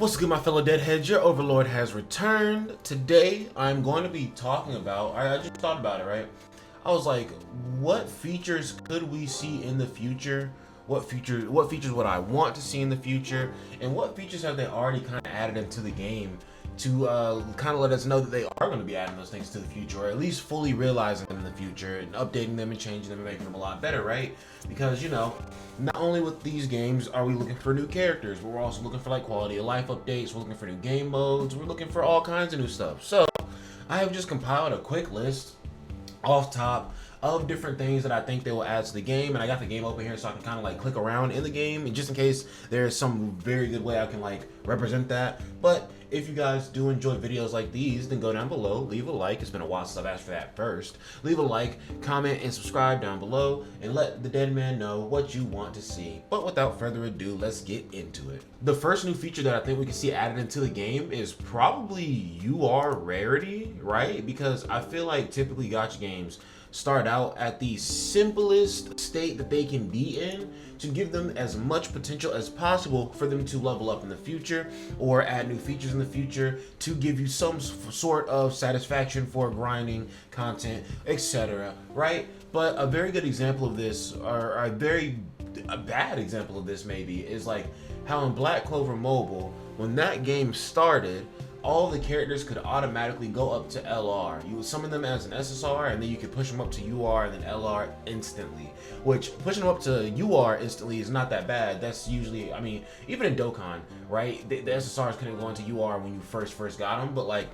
What's good, my fellow deadheads? Your overlord has returned. Today I'm going to be talking about, I just thought about it, right? I was like, what features could we see in the future? What features would I want to see in the future? And what features have they already kind of added into the game to kind of let us know that they are going to be adding those things to the future, or at least fully realizing them in the future and updating them and changing them and making them a lot better, right? Because, you know, not only with these games are we looking for new characters, but we're also looking for like quality of life updates, we're looking for new game modes, we're looking for all kinds of new stuff. So I have just compiled a quick list off top of different things that I think they will add to the game, and I got the game open here so I can kind of like click around in the game, and just in case there's some very good way I can like represent that. But if you guys do enjoy videos like these, then go down below, leave a like. It's been a while since I've asked for that first. Leave a like, comment, and subscribe down below, and let the dead man know what you want to see. But without further ado, let's get into it. The first new feature that I think we can see added into the game is probably Rarity, right? Because I feel like typically gacha games start out at the simplest state that they can be in to give them as much potential as possible for them to level up in the future or add new features in the future to give you some sort of satisfaction for grinding content, etc., right? But a very good example of this, or a bad example of this maybe, is like how in Black Clover Mobile, when that game started, all the characters could automatically go up to LR. You would summon them as an SSR, and then you could push them up to UR and then LR instantly. Which, pushing them up to UR instantly is not that bad. That's usually, I mean, even in Dokkan, right? The SSRs couldn't go into UR when you first got them, but like,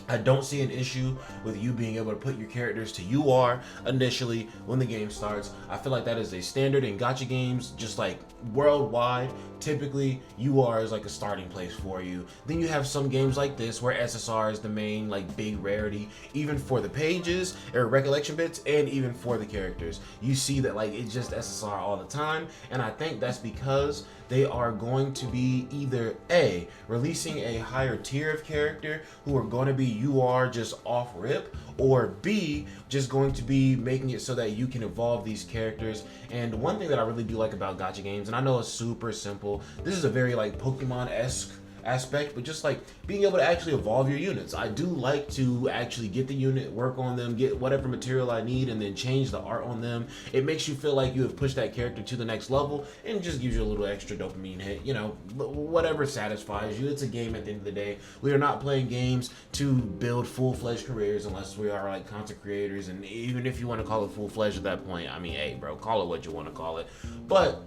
I don't see an issue with you being able to put your characters to UR initially when the game starts. I feel like that is a standard in gacha games, just like worldwide. Typically, UR is like a starting place for you. Then you have some games like this where SSR is the main like big rarity, even for the pages or recollection bits, and even for the characters. You see that like it's just SSR all the time, and I think that's because they are going to be either A, releasing a higher tier of character who are going to be UR just off rip, or B, just going to be making it so that you can evolve these characters. And one thing that I really do like about gacha games, and I know it's super simple, this is a very like Pokemon-esque aspect, but just like being able to actually evolve your units. I do like to actually get the unit, work on them, get whatever material I need, and then change the art on them. It makes you feel like you have pushed that character to the next level, and just gives you a little extra dopamine hit, you know, whatever satisfies you. It's a game at the end of the day. We are not playing games to build full-fledged careers unless we are like content creators, and even if you want to call it full-fledged at that point, I mean, hey bro, call it what you want to call it. But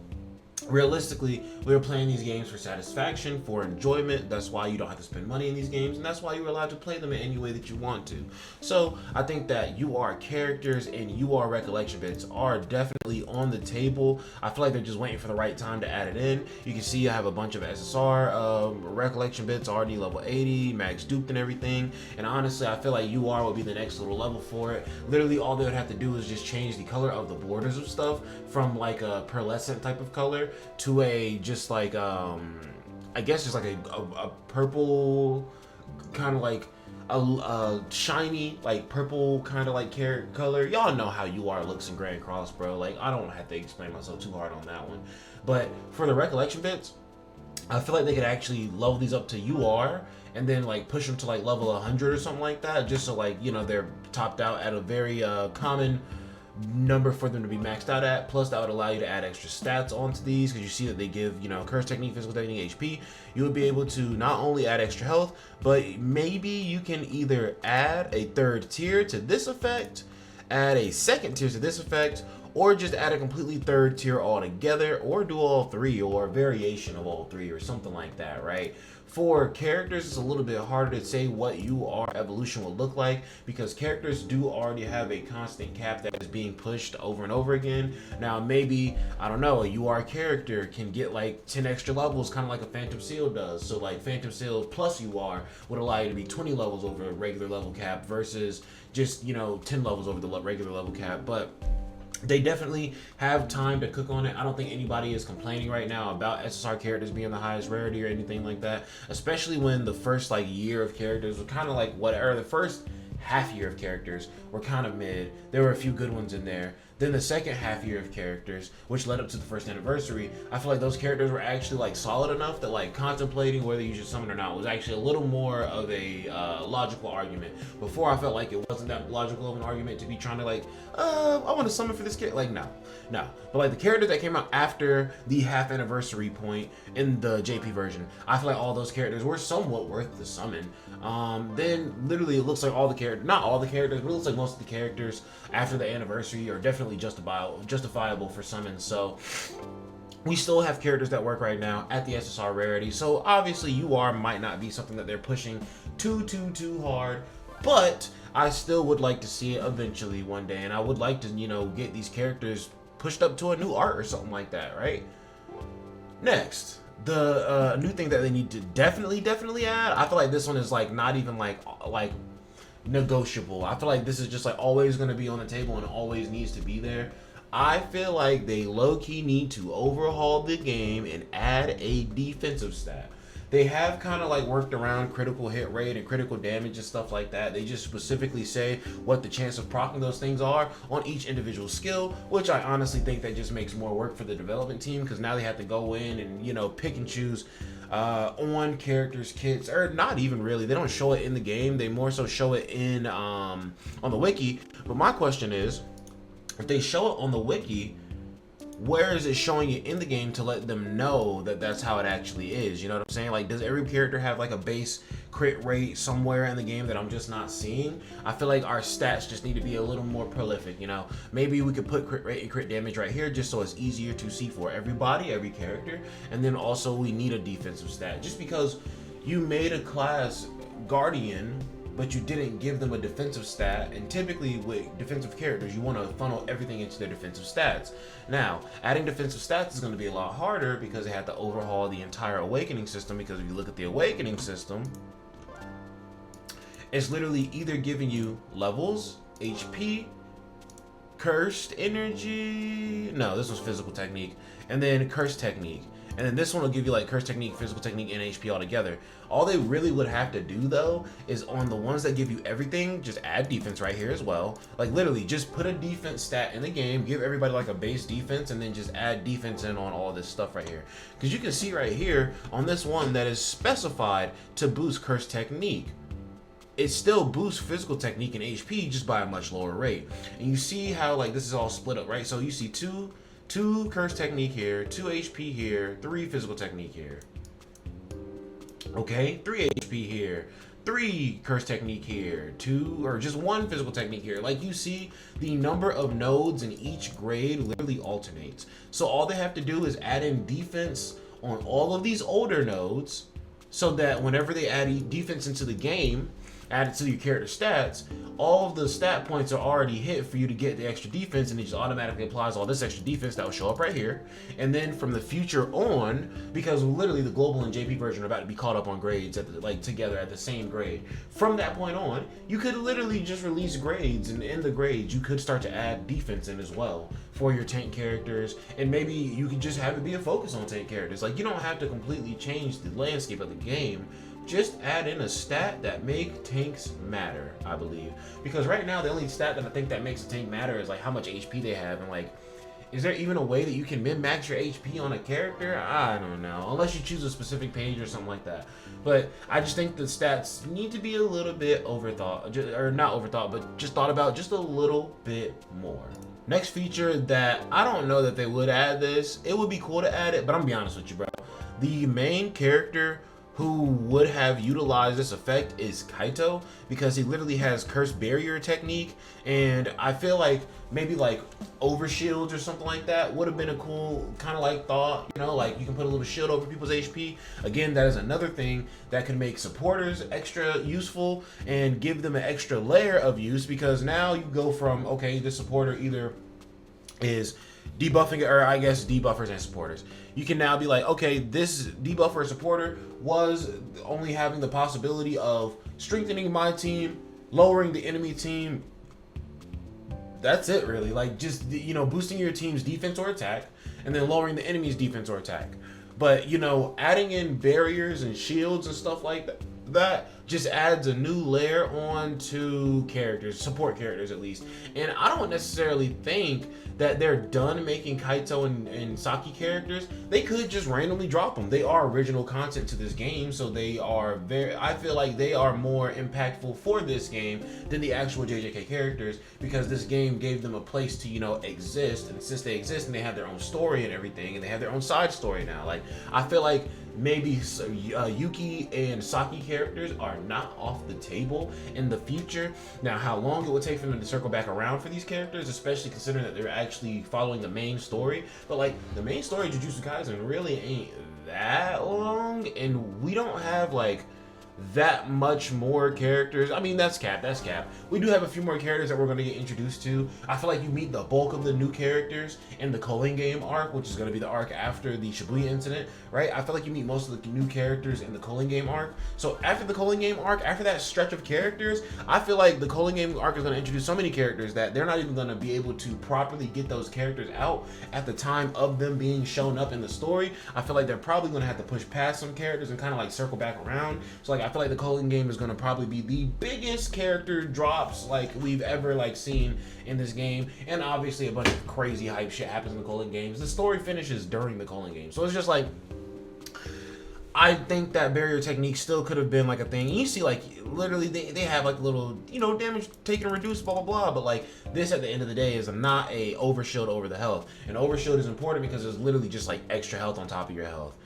realistically, we're playing these games for satisfaction, for enjoyment. That's why you don't have to spend money in these games, and that's why you're allowed to play them in any way that you want to. So I think that UR characters and UR recollection bits are definitely on the table. I feel like they're just waiting for the right time to add it in. You can see I have a bunch of SSR recollection bits already level 80, max duped and everything, and honestly I feel like UR would be the next little level for it. Literally all they would have to do is just change the color of the borders of stuff from like a pearlescent type of color to a just like I guess just like a purple, kind of like a shiny like purple kind of like carrot color. Y'all know how UR looks in Grand Cross, bro. Like, I don't have to explain myself too hard on that one. But for the recollection bits, I feel like they could actually level these up to UR and then like push them to like level 100 or something like that, just so like, you know, they're topped out at a very common number for them to be maxed out at. Plus that would allow you to add extra stats onto these, because you see that they give, you know, curse technique, physical technique, HP. You would be able to not only add extra health, but maybe you can either add a third tier to this effect, add a second tier to this effect, or just add a completely third tier altogether, or do all three, or a variation of all three, or something like that, right? For characters, it's a little bit harder to say what UR evolution will look like, because characters do already have a constant cap that is being pushed over and over again. Now maybe, I don't know, a UR character can get like 10 extra levels, kind of like a Phantom Seal does. So like Phantom Seal plus UR would allow you to be 20 levels over a regular level cap versus just, you know, 10 levels over the regular level cap. But they definitely have time to cook on it. I don't think anybody is complaining right now about SSR characters being the highest rarity or anything like that, especially when the first like year of characters were kind of like whatever. The first half year of characters were kind of mid. There were a few good ones in there. Then the second half year of characters, which led up to the first anniversary, I feel like those characters were actually like solid enough that like contemplating whether you should summon or not was actually a little more of a logical argument. Before, I felt like it wasn't that logical of an argument to be trying to like, I want to summon for this character. Like, no. But like the characters that came out after the half anniversary point in the JP version, I feel like all those characters were somewhat worth the summon. Then literally it looks like all the characters, not all the characters, but it looks like most of the characters after the anniversary are definitely justifiable for summons. So we still have characters that work right now at the SSR Rarity. So obviously UR might not be something that they're pushing too hard, but I still would like to see it eventually one day, and I would like to, you know, get these characters pushed up to a new art or something like that, right? Next, the new thing that they need to definitely add. I feel like this one is like not even like negotiable. I feel like this is just like always going to be on the table and always needs to be there. I feel like they low-key need to overhaul the game and add a defensive stat. They have kind of like worked around critical hit rate and critical damage and stuff like that. They just specifically say what the chance of proccing those things are on each individual skill, which I honestly think that just makes more work for the development team, because now they have to go in and, you know, pick and choose on characters' kits, or not even really. They don't show it in the game. They more so show it in on the wiki. But my question is, if they show it on the wiki, where is it showing it in the game to let them know that that's how it actually is? You know what I'm saying? Like, does every character have like a base crit rate somewhere in the game that I'm just not seeing? I feel like our stats just need to be a little more prolific, you know? Maybe we could put crit rate and crit damage right here just so it's easier to see for everybody, every character. And then also we need a defensive stat. Just because you made a class Guardian, but you didn't give them a defensive stat, and typically with defensive characters, you want to funnel everything into their defensive stats. Now, adding defensive stats is going to be a lot harder because they have to overhaul the entire awakening system, because if you look at the awakening system, it's literally either giving you levels, HP, cursed energy, no, this was physical technique, and then cursed technique. And then this one will give you like curse technique, physical technique, and HP all together. All they really would have to do though is on the ones that give you everything, just add defense right here as well. Like literally just put a defense stat in the game, give everybody like a base defense, and then just add defense in on all this stuff right here. Because you can see right here on this one that is specified to boost curse technique, it still boosts physical technique and HP just by a much lower rate. And you see how like this is all split up, right? So you see two curse technique here, 2 HP here, 3 physical technique here. Okay, 3 HP here, 3 curse technique here, 2 or just 1 physical technique here. Like you see, the number of nodes in each grade literally alternates. So all they have to do is add in defense on all of these older nodes, so that whenever they add defense into the game, add it to your character stats, all of the stat points are already hit for you to get the extra defense, and it just automatically applies all this extra defense that will show up right here. And then from the future on, because literally the global and JP version are about to be caught up on grades at the, like together at the same grade, from that point on, you could literally just release grades, and in the grades you could start to add defense in as well for your tank characters, and maybe you could just have it be a focus on tank characters. Like you don't have to completely change the landscape of the game. Just add in a stat that make tanks matter, I believe. Because right now, the only stat that I think that makes a tank matter is like how much HP they have. And like, is there even a way that you can min-max your HP on a character? I don't know. Unless you choose a specific page or something like that. But I just think the stats need to be a little bit overthought. Or not overthought, but just thought about just a little bit more. Next feature that I don't know that they would add this. It would be cool to add it, but I'm gonna be honest with you, bro. The main character who would have utilized this effect is Kaito, because he literally has cursed barrier technique, and I feel like maybe like overshields or something like that would have been a cool kind of like thought, you know, like you can put a little shield over people's HP. Again, that is another thing that can make supporters extra useful and give them an extra layer of use, because now you go from, okay, the supporter either is debuffing, or I guess debuffers and supporters. You can now be like, okay, this debuffer or supporter was only having the possibility of strengthening my team, lowering the enemy team. That's it, really. Like, just, you know, boosting your team's defense or attack, and then lowering the enemy's defense or attack. But, you know, adding in barriers and shields and stuff like that, that just adds a new layer on to characters, support characters at least. And I don't necessarily think that they're done making Kaito and Saki characters. They could just randomly drop them. They are original content to this game, so they are I feel like they are more impactful for this game than the actual JJK characters, because this game gave them a place to, you know, exist. And since they exist and they have their own story and everything, and they have their own side story now, like, I feel like maybe Yuki and Saki characters are not off the table in the future. Now, how long it would take for them to circle back around for these characters, especially considering that they're actually following the main story. But like, the main story of Jujutsu Kaisen really ain't that long, and we don't have like that much more characters. I mean, that's cap. We do have a few more characters that we're going to get introduced to. I feel like you meet the bulk of the new characters in the Culling Game arc, which is going to be the arc after the Shibuya incident, right? I feel like you meet most of the new characters in the Culling Game arc. So after the Culling Game arc, after that stretch of characters, I feel like the Culling Game arc is going to introduce so many characters that they're not even going to be able to properly get those characters out at the time of them being shown up in the story. I feel like they're probably going to have to push past some characters and kind of like circle back around. So like, I feel like the Culling Game is going to probably be the biggest character drops like we've ever like seen in this game. And obviously a bunch of crazy hype shit happens in the Culling Games. The story finishes during the Culling Game. So it's just like, I think that barrier technique still could have been like a thing. And you see like literally they have like little, you know, damage taken and reduced, blah blah blah, but like this at the end of the day is not a overshield over the health. And overshield is important because it's literally just like extra health on top of your health.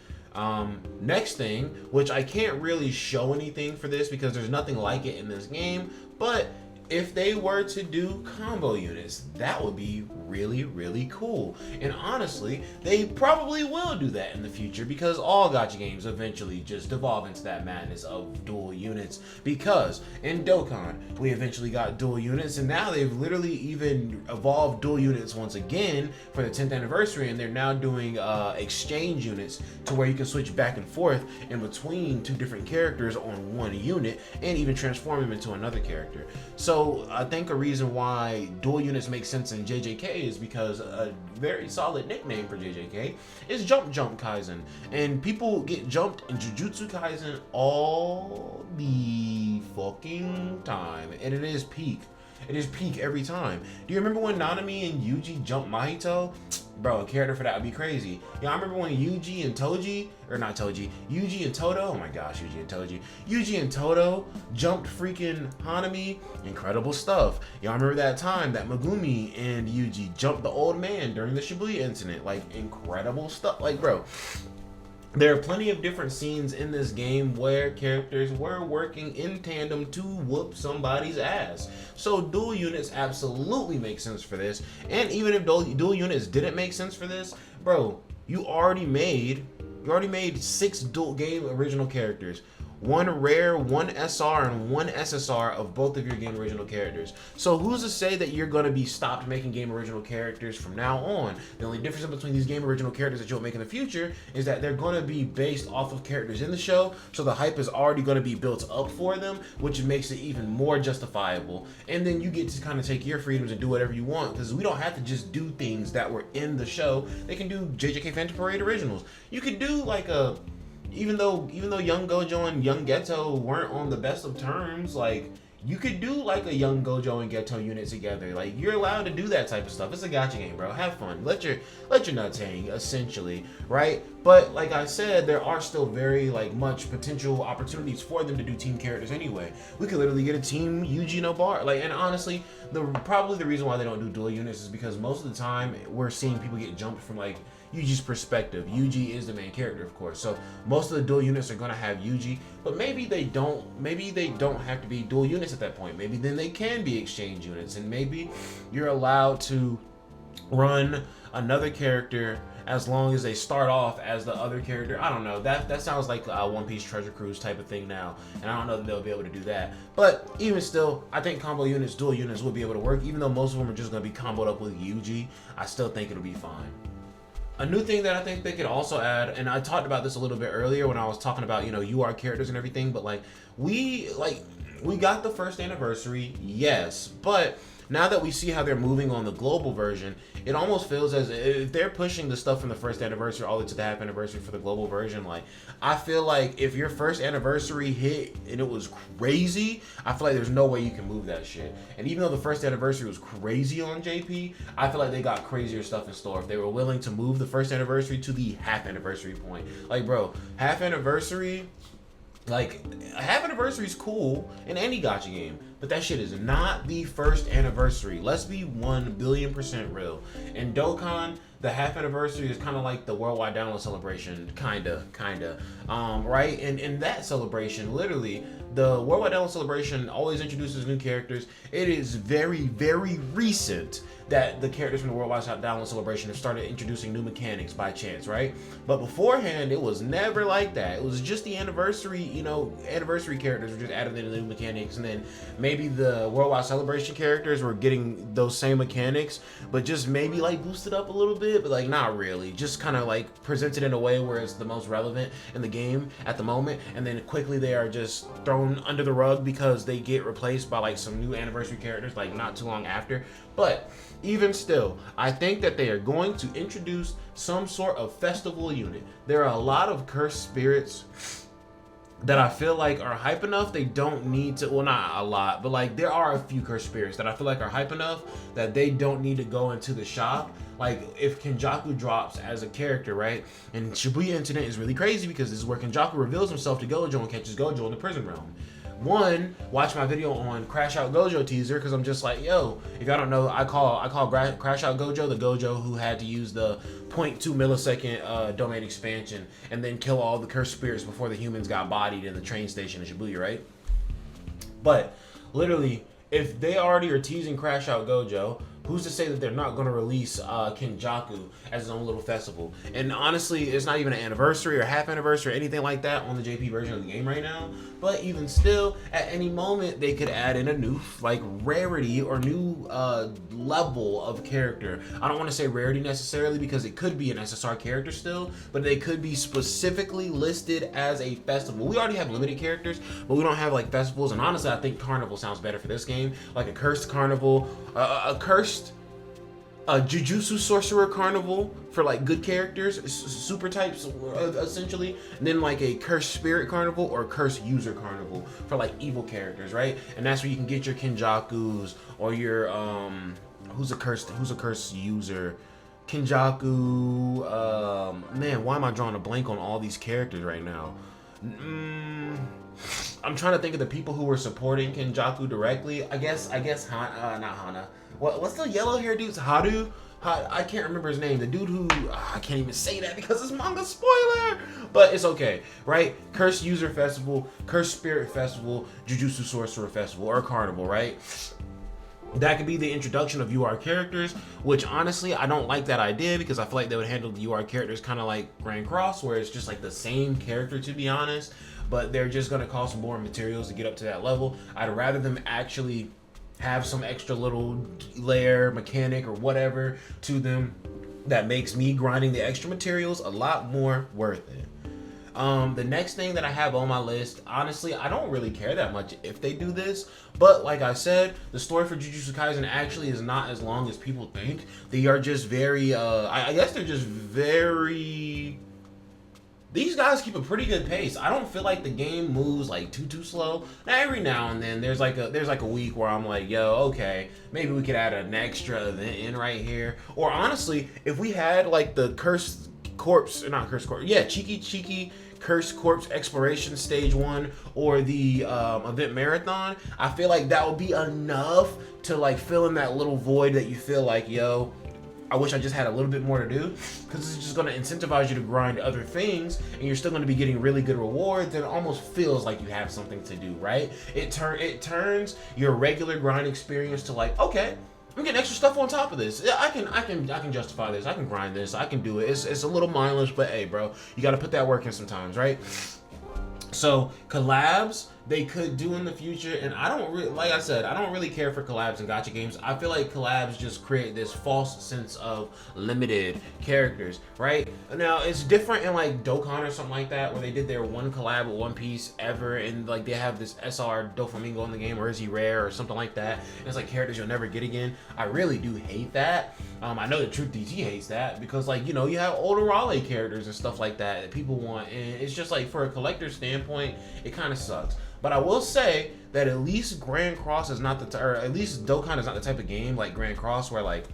Next thing, which I can't really show anything for this because there's nothing like it in this game, but if they were to do combo units, that would be really, really cool. And honestly, they probably will do that in the future because all gacha games eventually just devolve into that madness of dual units. Because in Dokkan, we eventually got dual units, and now they've literally even evolved dual units once again for the 10th anniversary, and they're now doing exchange units to where you can switch back and forth in between two different characters on one unit and even transform them into another character. So I think a reason why dual units make sense in JJK is because a very solid nickname for JJK is Jump Kaisen, and people get jumped in Jujutsu Kaisen all the fucking time, and it is peak. It is peak every time. Do you remember when Nanami and Yuji jumped Mahito? Bro, a character for that would be crazy. Yeah, I remember when Yuji and Toji, or not Toji, Yuji and Toto, oh my gosh, Yuji and Toji. Yuji and Toto jumped freaking Hanami. Incredible stuff. Y'all remember that time that Megumi and Yuji jumped the old man during the Shibuya incident? Like, incredible stuff. Like, bro, there are plenty of different scenes in this game where characters were working in tandem to whoop somebody's ass. So dual units absolutely make sense for this. And even if dual units didn't make sense for this, bro, you already made 6 dual game original characters. 1 rare, 1 SR, and 1 SSR of both of your game original characters. So who's to say that you're going to be stopped making game original characters from now on? The only difference between these game original characters that you'll make in the future is that they're going to be based off of characters in the show, so the hype is already going to be built up for them, which makes it even more justifiable. And then you get to kind of take your freedoms and do whatever you want, because we don't have to just do things that were in the show. They can do JJK Phantom Parade originals. You could do like a... Even though Young Gojo and Young Geto weren't on the best of terms, like, you could do like a Young Gojo and Geto unit together. Like, you're allowed to do that type of stuff. It's a gacha game, bro. Have fun. Let your nuts hang, essentially, right? But like I said, there are still very like much potential opportunities for them to do team characters anyway. We could literally get a team Yuji no Bar. Like, and honestly, probably the reason why they don't do dual units is because most of the time we're seeing people get jumped from like Yuji's perspective. Yuji is the main character, of course, so most of the dual units are going to have Yuji, but maybe they don't have to be dual units at that point. Maybe then they can be exchange units, and maybe you're allowed to run another character as long as they start off as the other character. I don't know, that sounds like a One Piece Treasure Cruise type of thing now, and I don't know that they'll be able to do that. But even still, I think combo units, dual units will be able to work. Even though most of them are just going to be comboed up with Yuji, I still think it'll be fine. A new thing that I think they could also add, and I talked about this a little bit earlier when I was talking about, you know, UR characters and everything, but like we got the 1st anniversary, yes, but now that we see how they're moving on the global version, it almost feels as if they're pushing the stuff from the first anniversary all the way to the half anniversary for the global version. Like, I feel like if your first anniversary hit and it was crazy, I feel like there's no way you can move that shit. And even though the first anniversary was crazy on JP, I feel like they got crazier stuff in store if they were willing to move the first anniversary to the half anniversary point. Like, bro, half anniversary, like, a half anniversary is cool in any gacha game, but that shit is not the first anniversary. Let's be 1,000,000,000% real. In Dokkan, the half anniversary is kind of like the worldwide download celebration, kinda, right? And in that celebration, literally, the worldwide download celebration always introduces new characters. It is very, very recent that the characters from the worldwide download celebration have started introducing new mechanics by chance, right? But beforehand, it was never like that. It was just the anniversary, you know, anniversary characters were just added into new mechanics, and then maybe the worldwide celebration characters were getting those same mechanics, but just maybe like boosted up a little bit, but like not really. Just kind of like presented in a way where it's the most relevant in the game at the moment, and then quickly they are just thrown under the rug because they get replaced by like some new anniversary characters like not too long after. But even still, I think that they are going to introduce some sort of festival unit. There are a lot of cursed spirits that I feel like are hype enough. They don't need to, well, not a lot, but like there are a few cursed spirits that I feel like are hype enough that they don't need to go into the shop. Like if Kenjaku drops as a character, right? And Shibuya Incident is really crazy because this is where Kenjaku reveals himself to Gojo and catches Gojo in the prison realm. One, watch my video on Crash Out Gojo teaser because I'm just like, yo, if y'all don't know, I call Crash Out Gojo the Gojo who had to use the 0.2 millisecond domain expansion and then kill all the cursed spirits before the humans got bodied in the train station in Shibuya, right? But literally, if they already are teasing Crash Out Gojo, who's to say that they're not going to release Kenjaku as his own little festival? And honestly, it's not even an anniversary or half anniversary or anything like that on the JP version of the game right now. But even still, at any moment, they could add in a new like rarity or new level of character. I don't want to say rarity necessarily because it could be an SSR character still, but they could be specifically listed as a festival. We already have limited characters, but we don't have like festivals. And honestly, I think Carnival sounds better for this game. Like a cursed carnival, a cursed Jujutsu Sorcerer Carnival for like good characters, super types essentially, and then like a Cursed Spirit Carnival or Cursed User Carnival for like evil characters, right? And that's where you can get your Kenjakus or your who's a cursed user, Kenjaku. Man, why am I drawing a blank on all these characters right now? I'm trying to think of the people who were supporting Kenjaku directly. I guess not Hana. What's the yellow hair dude's Haru? I can't remember his name. The dude who I can't even say that because it's manga spoiler, but it's okay, right? Cursed User Festival, Cursed Spirit Festival, Jujutsu Sorcerer Festival, or Carnival, right? That could be the introduction of UR characters, which honestly, I don't like that idea because I feel like they would handle the UR characters kind of like Grand Cross, where it's just like the same character, to be honest, but they're just going to cost more materials to get up to that level. I'd rather them actually have some extra little layer, mechanic, or whatever to them that makes me grinding the extra materials a lot more worth it. The next thing that I have on my list, honestly, I don't really care that much if they do this, but like I said, the story for Jujutsu Kaisen actually is not as long as people think. They are just very, I guess they're just very... These guys keep a pretty good pace. I don't feel like the game moves like too slow. Now every now and then there's like a week where I'm like, yo, okay, maybe we could add an extra event in right here. Or honestly, if we had like the Cursed Corpse, not Cursed Corpse, yeah, Cheeky Cursed Corpse Exploration Stage 1 or the event marathon, I feel like that would be enough to like fill in that little void that you feel like, yo, I wish I just had a little bit more to do, because it's just going to incentivize you to grind other things, and you're still going to be getting really good rewards, and it almost feels like you have something to do, right? It turns your regular grind experience to like, okay, I'm getting extra stuff on top of this. I can justify this. I can grind this. I can do it. It's a little mindless, but hey, bro, you got to put that work in sometimes, right? So Collabs, they could do in the future, and I don't really, like I said, I don't really care for collabs and gacha games. I feel like collabs just create this false sense of limited characters, right? Now it's different in like Dokkan or something like that, where they did their one collab with One Piece ever, and like they have this SR Doflamingo in the game, or is he rare or something like that, and it's like characters you'll never get again. I really do hate that. I know the Truth DT hates that, because like, you know, you have older Raleigh characters and stuff like that that people want, and it's just like, for a collector standpoint, it kind of sucks. But I will say that at least Grand Cross is not or at least Dokkan is not the type of game like Grand Cross where like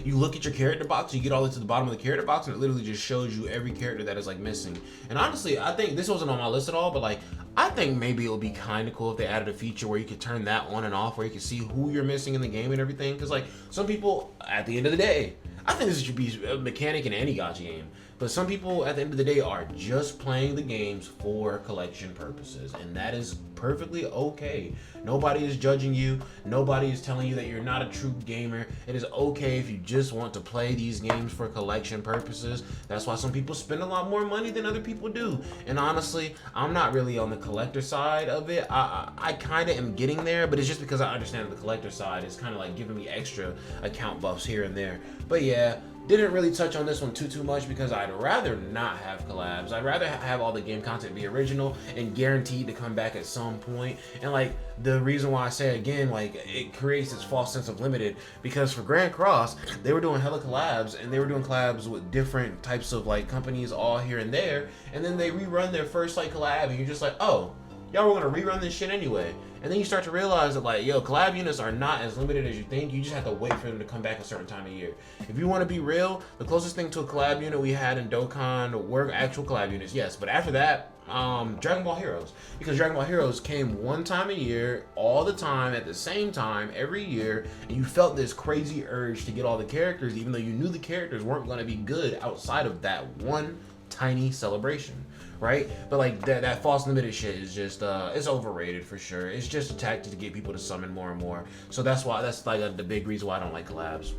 you look at your character box, you get all the way to the bottom of the character box, and it literally just shows you every character that is like missing. And honestly, I think this wasn't on my list at all, but like, I think maybe it would be kind of cool if they added a feature where you could turn that on and off, where you can see who you're missing in the game and everything. Because like, some people, at the end of the day, I think this should be a mechanic in any gacha game. But some people at the end of the day are just playing the games for collection purposes, and that is perfectly okay. Nobody is judging you. Nobody is telling you that you're not a true gamer. It is okay if you just want to play these games for collection purposes. That's why some people spend a lot more money than other people do. And honestly, I'm not really on the collector side of it. I kind of am getting there, but it's just because I understand that the collector side is kind of like giving me extra account buffs here and there. But yeah, didn't really touch on this one too much because I'd rather not have collabs. I'd rather have all the game content be original and guaranteed to come back at some point. And like, the reason why I say again, like, it creates this false sense of limited, because for Grand Cross, they were doing hella collabs, and they were doing collabs with different types of like companies all here and there, and then they rerun their first like collab, and you're just like, oh, y'all were gonna rerun this shit anyway. And then you start to realize that like, yo, collab units are not as limited as you think. You just have to wait for them to come back a certain time of year. If you want to be real, the closest thing to a collab unit we had in Dokkan were actual collab units, yes. But after that, Dragon Ball Heroes. Because Dragon Ball Heroes came one time a year, all the time, at the same time, every year, and you felt this crazy urge to get all the characters, even though you knew the characters weren't going to be good outside of that one tiny celebration. Right? But like that false limited shit is just it's overrated for sure. It's just a tactic to get people to summon more and more. So that's like the big reason why I don't like collabs.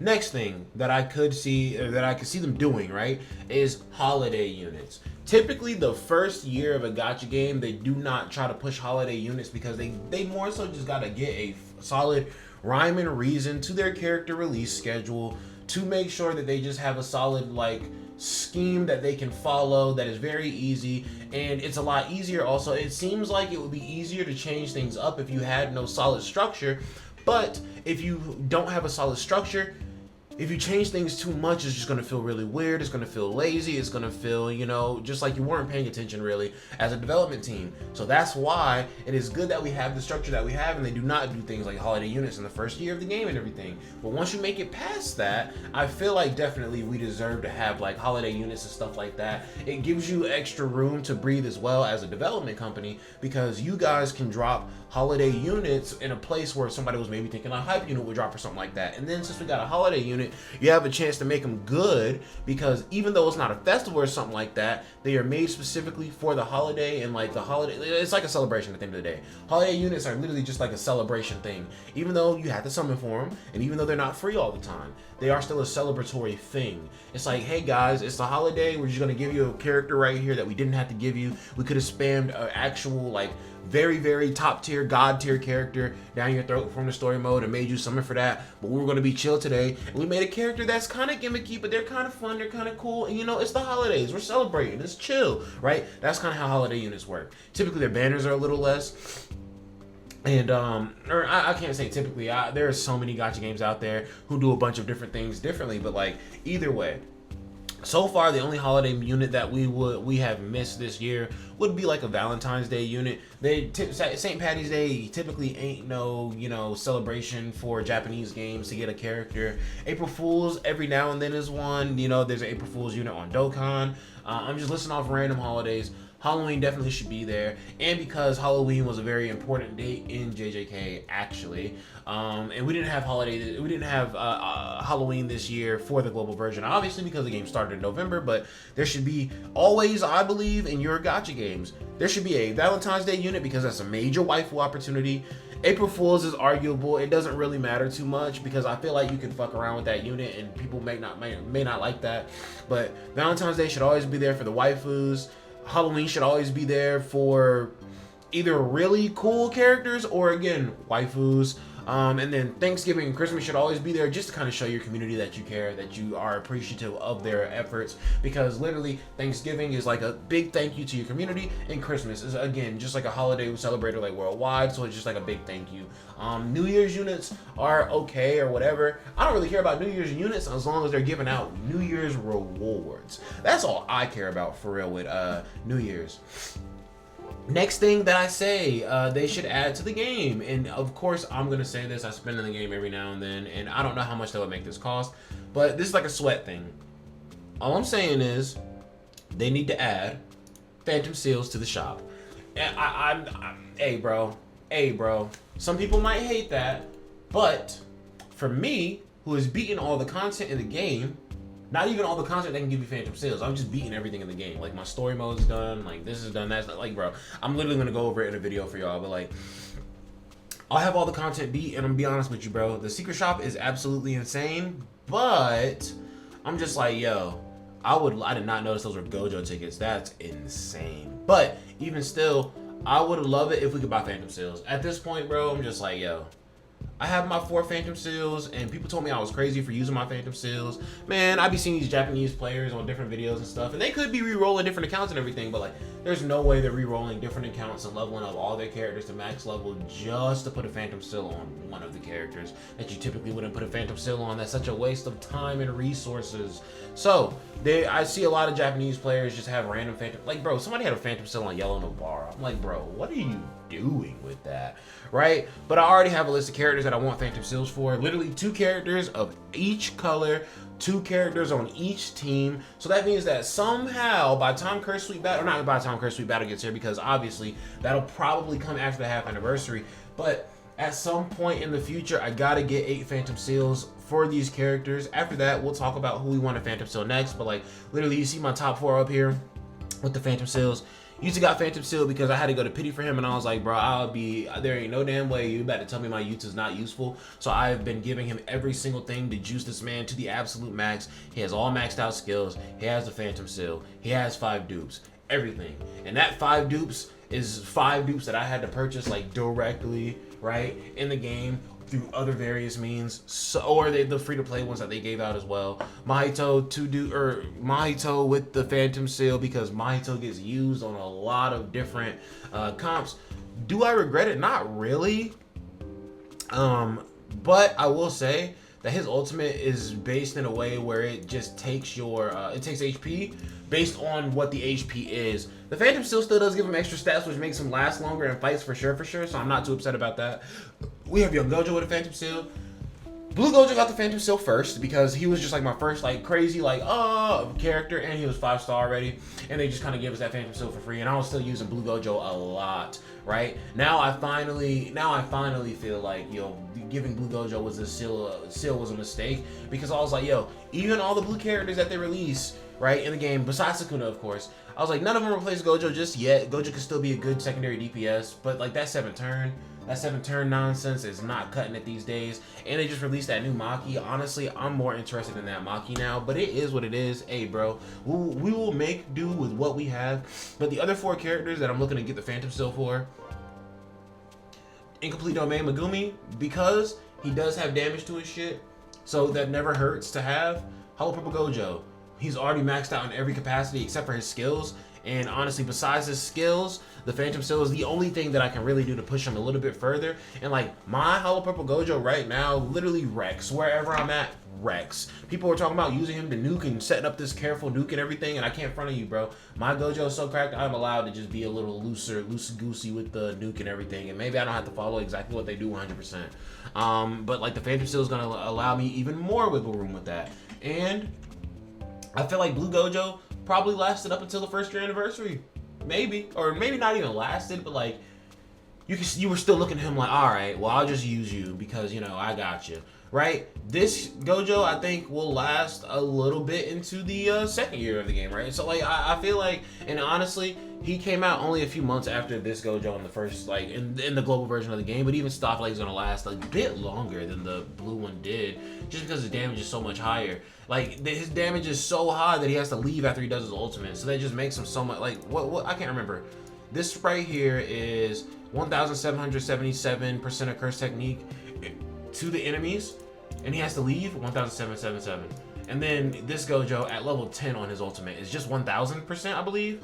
Next thing that I could see them doing, right, is holiday units. Typically the first year of a gacha game, they do not try to push holiday units because they more so just gotta get a solid rhyme and reason to their character release schedule to make sure that they just have a solid like scheme that they can follow that is very easy. And it's a lot easier also. It seems like it would be easier to change things up if you had no solid structure, but if you don't have a solid structure, if you change things too much, it's just going to feel really weird. It's going to feel lazy. It's going to feel, you know, just like you weren't paying attention really as a development team. So that's why it is good that we have the structure that we have, and they do not do things like holiday units in the first year of the game and everything. But once you make it past that, I feel like definitely we deserve to have like holiday units and stuff like that. It gives you extra room to breathe as well as a development company, because you guys can drop holiday units in a place where somebody was maybe thinking a hype unit would drop or something like that. And then since we got a holiday unit, you have a chance to make them good, because even though it's not a festival or something like that, they are made specifically for the holiday. And like the holiday, it's like a celebration at the end of the day. Holiday units are literally just like a celebration thing. Even though you have to summon for them, and even though they're not free all the time, they are still a celebratory thing. It's like, hey guys, it's the holiday, we're just gonna give you a character right here that we didn't have to give you. We could have spammed an actual like very top tier, god tier character down your throat from the story mode and made you summon for that, but we were going to be chill today, and we made a character that's kind of gimmicky, but they're kind of fun, they're kind of cool, and you know, it's the holidays, we're celebrating, it's chill, right? That's kind of how holiday units work. Typically their banners are a little less, and or I can't say typically, there are so many gacha games out there who do a bunch of different things differently, but like either way, so far the only holiday unit that we have missed this year would be like a Valentine's Day unit. St. Patty's Day typically ain't no, you know, celebration for Japanese games to get a character. April Fools every now and then is one. You know, there's an April Fools unit on Dokkan. I'm just listing off random holidays. Halloween definitely should be there, and because Halloween was a very important date in JJK actually, and we didn't have Halloween this year for the global version, obviously because the game started in November. But there should be always, I believe, in your gacha games, there should be a Valentine's Day unit, because that's a major waifu opportunity. April Fools is arguable. It doesn't really matter too much, because I feel like you can fuck around with that unit and people may not like that. But Valentine's Day should always be there for the waifus. Halloween should always be there for either really cool characters or, again, waifus. And then Thanksgiving and Christmas should always be there just to kind of show your community that you care, that you are appreciative of their efforts, because literally Thanksgiving is like a big thank you to your community, and Christmas is, again, just like a holiday we celebrate like worldwide, so it's just like a big thank you. New Year's units are okay or whatever. I don't really care about New Year's units as long as they're giving out New Year's rewards. That's all I care about for real with New Year's. Next thing that I say, they should add to the game, and of course I'm gonna say this, I spend in the game every now and then, and I don't know how much that would make this cost, but this is like a sweat thing. All I'm saying is they need to add phantom seals to the shop. And hey bro, some people might hate that, but for me, who has beaten all the content in the game, not even all the content that can give you phantom seals, I'm just beating everything in the game. Like, my story mode is done, like, this is done, that's not, like, bro, I'm literally gonna go over it in a video for y'all, but like, I'll have all the content beat, and I'm gonna be honest with you, bro, the secret shop is absolutely insane, but I'm just like, yo, I did not notice those were Gojo tickets. That's insane. But even still, I would love it if we could buy phantom seals. At this point, bro, I'm just like, yo, I have my 4 phantom seals, and people told me I was crazy for using my phantom seals. Man, I be seeing these Japanese players on different videos and stuff, and they could be re-rolling different accounts and everything, but like, there's no way they're re-rolling different accounts and leveling up all their characters to max level just to put a phantom seal on one of the characters that you typically wouldn't put a phantom seal on. That's such a waste of time and resources. So I see a lot of Japanese players just have random phantom, like, bro, somebody had a phantom seal on Yellow Novara. I'm like, bro, what are you doing with that, right? But I already have a list of characters that I want phantom seals for. Literally 2 characters of each color, 2 characters on each team. So that means that somehow by the time Curse Sweep Battle, or not by the time Curse Sweep Battle gets here, because obviously that'll probably come after the half anniversary, but at some point in the future, I gotta get 8 phantom seals for these characters. After that, we'll talk about who we want a phantom seal next, but like, literally, you see my top 4 up here with the phantom seals. Yuta got phantom seal because I had to go to pity for him, and I was like, bro, there ain't no damn way you about to tell me my Yuta's not useful. So I've been giving him every single thing to juice this man to the absolute max. He has all maxed out skills. He has the phantom seal. He has 5 dupes, everything. And that 5 dupes is 5 dupes that I had to purchase like directly, right, in the game through other various means, so, or the free-to-play ones that they gave out as well. Mahito Mahito with the phantom seal, because Mahito gets used on a lot of different comps. Do I regret it? Not really. But I will say that his ultimate is based in a way where it just takes your it takes HP based on what the HP is. The phantom seal still does give him extra stats, which makes him last longer in fights for sure, so I'm not too upset about that. We have Young Gojo with a phantom seal. Blue Gojo got the phantom seal first because he was just like my first like crazy like character, and he was 5-star already, and they just kind of gave us that phantom seal for free, and I was still using Blue Gojo a lot. Right now, I finally feel like, yo, giving Blue Gojo was a seal was a mistake, because I was like, yo, even all the blue characters that they release right in the game, besides Sukuna, of course, I was like, none of them replace Gojo just yet. Gojo could still be a good secondary DPS, but like that 7th turn nonsense is not cutting it these days. And they just released that new Maki. Honestly, I'm more interested in that Maki now, but it is what it is. Hey, bro, we will make do with what we have. But the other 4 characters that I'm looking to get the phantom seal for: Incomplete Domain Megumi, because he does have damage to his shit, so that never hurts to have. Hollow Purple Gojo, he's already maxed out in every capacity except for his skills. And honestly, besides his skills, the phantom seal is the only thing that I can really do to push him a little bit further. And like, my Hollow Purple Gojo right now literally wrecks. Wherever I'm at, wrecks. People are talking about using him to nuke and setting up this careful nuke and everything, and I can't front of you, bro. My Gojo is so cracked, I'm allowed to just be a little loosey-goosey with the nuke and everything, and maybe I don't have to follow exactly what they do 100%. But like, the phantom seal is going to allow me even more wiggle room with that. And I feel like Blue Gojo probably lasted up until the 1st year anniversary, maybe, or maybe not even lasted, but like, you were still looking at him like, all right, well, I'll just use you because, you know, I got you, right? This Gojo, I think, will last a little bit into the 2nd year of the game, right? So like, I feel like, and honestly, he came out only a few months after this Gojo in the first, like, in the global version of the game, but even stuff like he's gonna last a bit longer than the blue one did, just because his damage is so much higher. Like, his damage is so high that he has to leave after he does his ultimate, so that just makes him so much, like, what I can't remember. This right here is 1,777% of curse technique to the enemies, and he has to leave 1,777. And then this Gojo at level 10 on his ultimate is just 1,000%, I believe.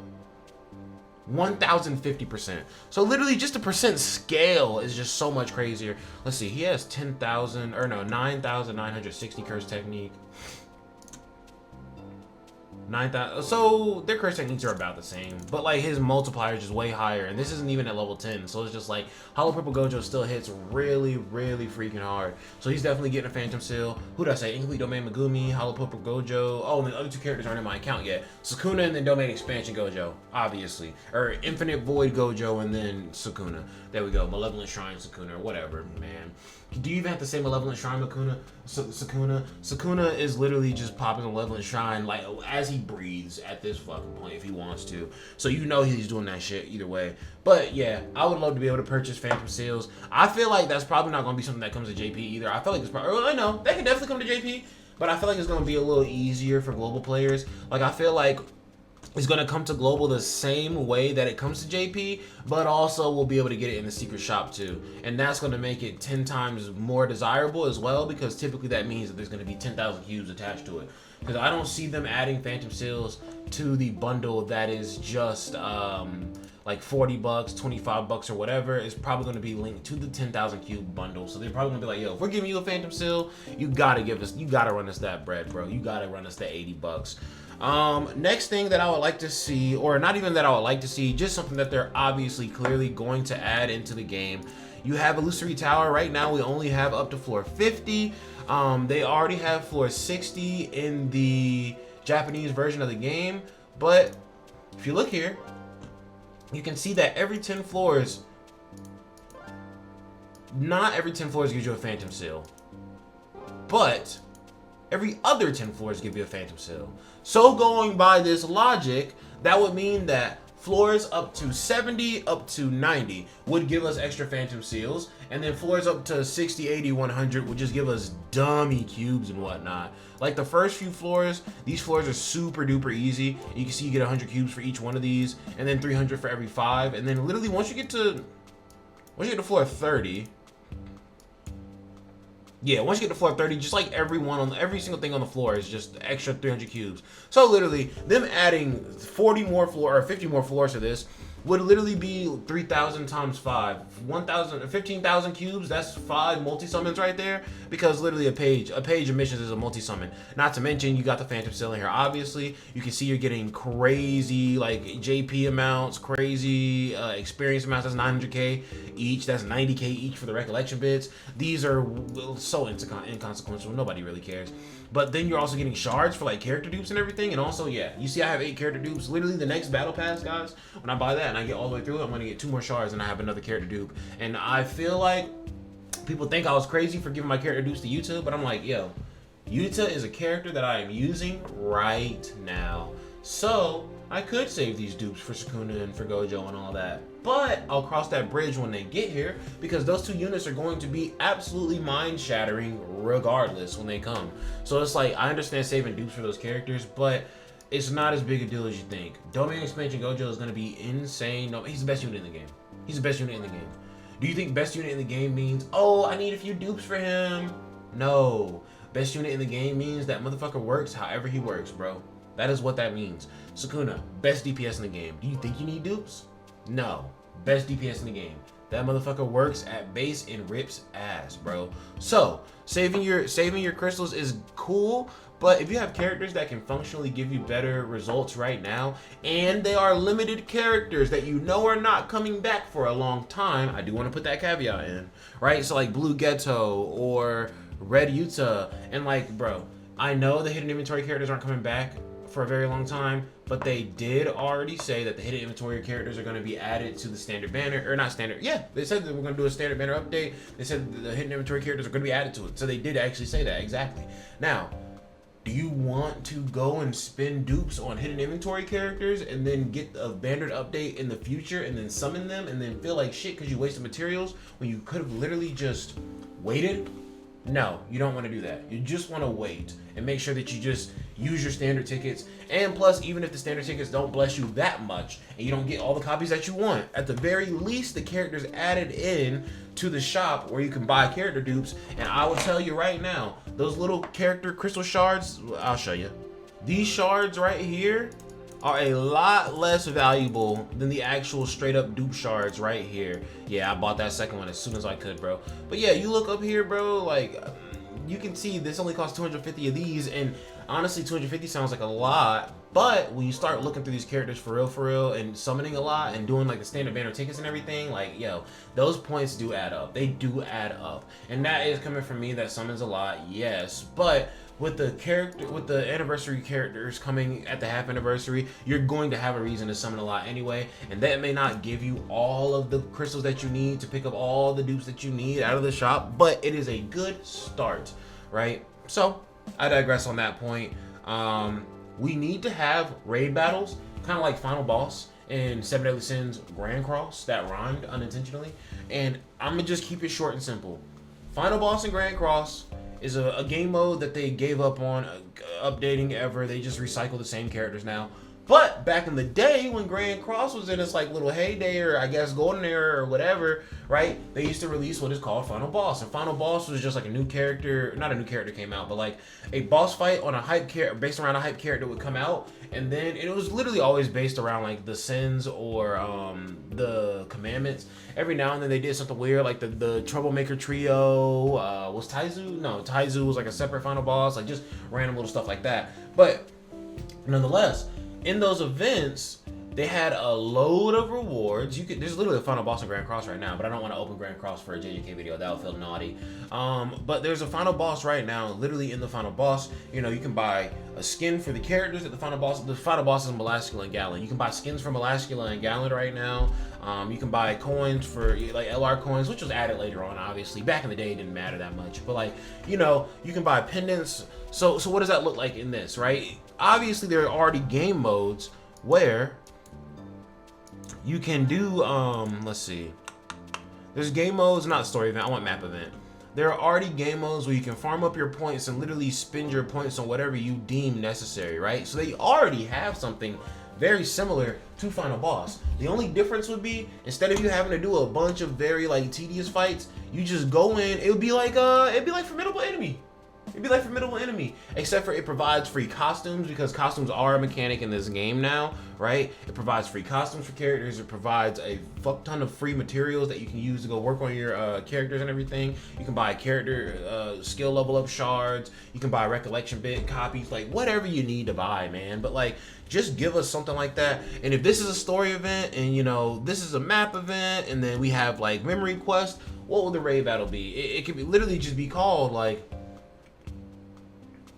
1,050%. So literally just the percent scale is just so much crazier. Let's see, he has 10,000, or no, 9,960 curse technique. 9,000. So their curse techniques are about the same, but like his multiplier is just way higher, and this isn't even at level 10. So it's just like Hollow Purple Gojo still hits really, really freaking hard. So he's definitely getting a Phantom Seal. Who did I say? Incomplete Domain Megumi, Hollow Purple Gojo. Oh, and the other two characters aren't in my account yet. Sukuna and then Domain Expansion Gojo, obviously, or Infinite Void Gojo and then Sukuna. There we go. Malevolent Shrine Sukuna, or whatever, man. Do you even have to say Malevolent Shrine Sukuna? Sukuna is literally just popping Malevolent Shrine like as he breathes at this fucking point if he wants to. So you know he's doing that shit either way. But yeah, I would love to be able to purchase Phantom Seals. I feel like that's probably not going to be something that comes to JP either. I feel like it's probably, I know, they can definitely come to JP, but I feel like it's going to be a little easier for global players. Like, I feel like it's going to come to global the same way that it comes to JP, but also we'll be able to get it in the secret shop too. And that's going to make it 10 times more desirable as well, because typically that means that there's going to be 10,000 cubes attached to it. Because I don't see them adding Phantom Seals to the bundle that is just like $40, $25 or whatever. It's probably going to be linked to the 10,000 cube bundle. So they're probably going to be like, yo, if we're giving you a Phantom Seal, you got to run us that bread, bro. You got to run us the $80. Next thing that I would like to see, or not even that I would like to see, just something that they're obviously clearly going to add into the game. You have Illusory Tower. Right now we only have up to floor 50. They already have floor 60 in the Japanese version of the game, but if you look here, you can see that every 10 floors, not every 10 floors gives you a Phantom Seal, but every other 10 floors give you a Phantom Seal. So going by this logic, that would mean that floors up to 70, up to 90 would give us extra Phantom Seals, and then floors up to 60, 80, 100 would just give us dummy cubes and whatnot. Like the first few floors, these floors are super duper easy. You can see you get 100 cubes for each one of these, and then 300 for every 5, and then literally once you get to floor 30, yeah, once you get to floor 30, just like every single thing on the floor is just extra 300 cubes. So literally, them adding 40 more floor or 50 more floors to this would literally be 3,000 times 5, 15,000 cubes. That's 5 multi-summons right there, because literally a page of missions is a multi-summon. Not to mention you got the Phantom Seal in here. Obviously, you can see you're getting crazy like JP amounts, crazy experience amounts. That's 900k each. That's 90k each for the recollection bits. These are so inconsequential. Nobody really cares. But then you're also getting shards for like character dupes and everything. And also, yeah, you see I have 8 character dupes. Literally the next battle pass, guys, when I buy that and I get all the way through it, I'm gonna get 2 more shards and I have another character dupe. And I feel like people think I was crazy for giving my character dupes to Yuta, but I'm like, yo, Yuta is a character that I am using right now. So I could save these dupes for Sukuna and for Gojo and all that. But I'll cross that bridge when they get here, because those 2 units are going to be absolutely mind-shattering regardless when they come. So it's like, I understand saving dupes for those characters, but it's not as big a deal as you think. Domain Expansion Gojo is going to be insane. No, he's the best unit in the game. He's the best unit in the game. Do you think best unit in the game means, oh, I need a few dupes for him? No. Best unit in the game means that motherfucker works however he works, bro. That is what that means. Sukuna, best DPS in the game. Do you think you need dupes? No. Best DPS in the game. That motherfucker works at base and rips ass, bro. So saving your crystals is cool, but if you have characters that can functionally give you better results right now, and they are limited characters that you know are not coming back for a long time, I do want to put that caveat in, right? So like Blue Ghetto or Red Yuta, and like, bro, I know the hidden inventory characters aren't coming back for a very long time, but they did already say that the hidden inventory characters are going to be added to the standard banner, or not standard, yeah, they said that we're going to do a standard banner update. They said the hidden inventory characters are going to be added to it, so they did actually say that, exactly. Now, Do you want to go and spend dupes on hidden inventory characters and then get a bannered update in the future and then summon them and then feel like shit because you wasted materials when you could have literally just waited? No, you don't want to do that. You just want to wait and make sure that you just use your standard tickets. And plus, even if the standard tickets don't bless you that much and you don't get all the copies that you want, at the very least, the characters added in to the shop where you can buy character dupes. And I will tell you right now, those little character crystal shards, I'll show you. These shards right here are a lot less valuable than the actual straight up dupe shards right here. Yeah, I bought that second one as soon as I could, bro. But yeah, you look up here, bro, like you can see this only costs 250 of these, and honestly 250 sounds like a lot, but when you start looking through these characters for real and summoning a lot and doing like the standard banner tickets and everything, like yo, those points do add up. They do add up. And that is coming from me that summons a lot, yes, but with the anniversary characters coming at the half anniversary, you're going to have a reason to summon a lot anyway, and that may not give you all of the crystals that you need to pick up all the dupes that you need out of the shop, but it is a good start, right? So I digress on that point. We need to have raid battles, kind of like Final Boss and Seven Deadly Sins Grand Cross, that rhymed unintentionally, and I'm gonna just keep it short and simple. Final Boss and Grand Cross is a game mode that they gave up on updating ever. They just recycle the same characters now. But back in the day when Grand Cross was in its like little heyday, or I guess golden era or whatever, right? They used to release what is called Final Boss. And Final Boss was just like a new character, not a new character came out, but like a boss fight on a hype character, based around a hype character would come out. And then it was literally always based around like the sins or the commandments. Every now and then they did something weird, like the Troublemaker Trio. Was Taizu? No, Taizu was like a separate Final Boss, like just random little stuff like that. But nonetheless, in those events, they had a load of rewards. There's literally a Final Boss in Grand Cross right now, but I don't want to open Grand Cross for a JJK video. That would feel naughty. But there's a Final Boss right now, literally in the Final Boss. You know, you can buy a skin for the characters at the Final Boss. The Final Boss is Melascula and Gallon. You can buy skins for Melascula and Gallon right now. You can buy coins for like LR coins, which was added later on, obviously. Back in the day, it didn't matter that much. But like, you know, you can buy pendants. So what does that look like in this, right? Obviously, there are already game modes where you can do, let's see. There's game modes, not story event, I want map event. There are already game modes where you can farm up your points and literally spend your points on whatever you deem necessary, right? So they already have something very similar to Final Boss. The only difference would be, instead of you having to do a bunch of very like tedious fights, you just go in, it would be like Formidable Enemy. It'd be like Formidable Enemy, except for it provides free costumes, because costumes are a mechanic in this game now, right? It provides free costumes for characters. It provides a fuck ton of free materials that you can use to go work on your characters and everything. You can buy character skill level up shards. You can buy recollection bit copies, like whatever you need to buy, man. But like, just give us something like that. And if this is a story event and you know this is a map event and then we have like memory quest, what will the raid battle be? It could be literally just be called like,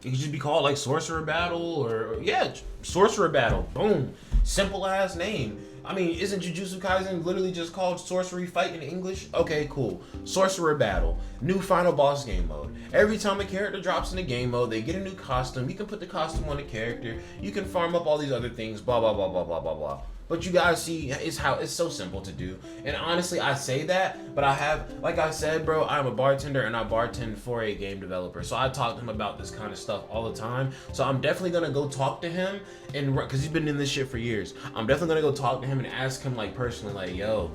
it could just be called like Sorcerer Battle, or yeah, Sorcerer Battle. Boom. Simple ass name. I mean, isn't Jujutsu Kaisen literally just called Sorcery Fight in English? Okay, cool. Sorcerer Battle. New Final Boss game mode. Every time a character drops in the game mode, they get a new costume. You can put the costume on the character. You can farm up all these other things. Blah, blah, blah, blah, blah, blah, blah. But you guys see, it's so simple to do. And honestly, I say that, but I have, like I said, bro, I'm a bartender and I bartend for a game developer. So I talk to him about this kind of stuff all the time. So I'm definitely going to go talk to him, and because he's been in this shit for years. I'm definitely going to go talk to him and ask him like personally, like, yo,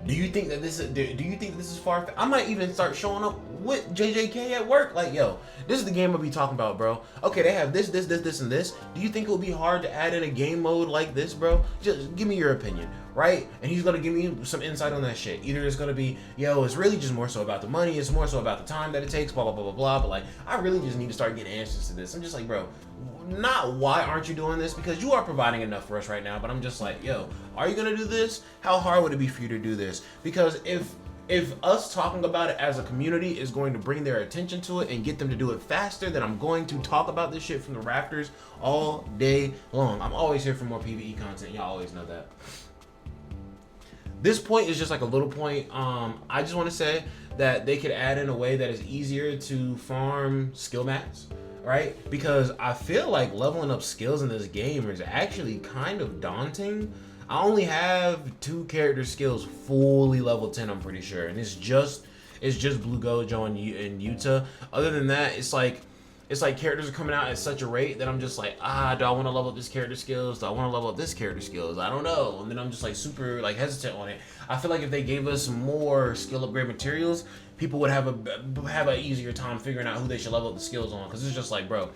do you think that this is far? I might even start showing up with JJK at work. Like, yo, this is the game I'll be talking about, bro. Okay, they have this, and this. Do you think it would be hard to add in a game mode like this, bro? Just give me your opinion, right? And he's gonna give me some insight on that shit. Either it's gonna be, yo, it's really just more so about the money. It's more so about the time that it takes, blah, blah, blah, blah, blah. But like, I really just need to start getting answers to this. I'm just like, bro, not why aren't you doing this? Because you are providing enough for us right now. But I'm just like, yo, are you gonna do this? How hard would it be for you to do this? Because if us talking about it as a community is going to bring their attention to it and get them to do it faster, then I'm going to talk about this shit from the rafters all day long. I'm always here for more PvE content. Y'all always know that. This point is just like a little point. I just want to say that they could add in a way that is easier to farm skill mats. right? Because I feel like leveling up skills in this game is actually kind of daunting. I only have 2 character skills fully level 10, I'm pretty sure, and it's just Blue Gojo and Yuta. Other than that, it's like characters are coming out at such a rate that I'm just like, do I want to level up this character skills? Do I want to level up this character skills? I don't know. And then I'm just like super like hesitant on it. I feel like if they gave us more skill upgrade materials, people would have an easier time figuring out who they should level up the skills on. Because it's just like, bro,